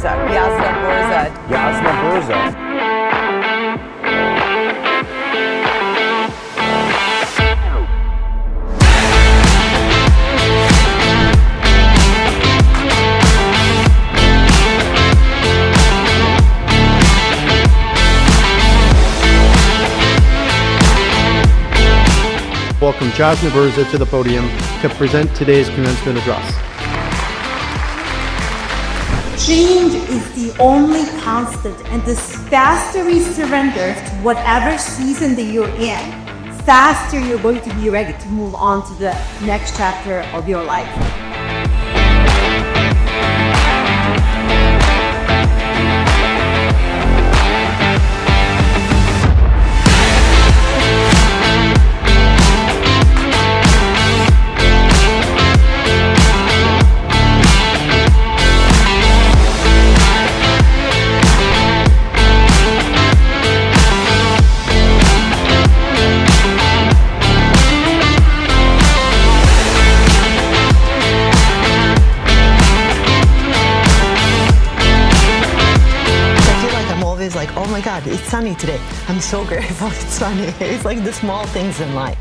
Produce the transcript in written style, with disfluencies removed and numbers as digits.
Burza. Jasna, Burza. Jasna, Burza. Welcome Jasna Burza to the podium to present today's commencement address. Change is the only constant, and the faster we surrender to whatever season that you're in, faster you're going to be ready to move on to the next chapter of your life. Like, oh my God, it's sunny today. I'm so grateful it's sunny. It's like the small things in life.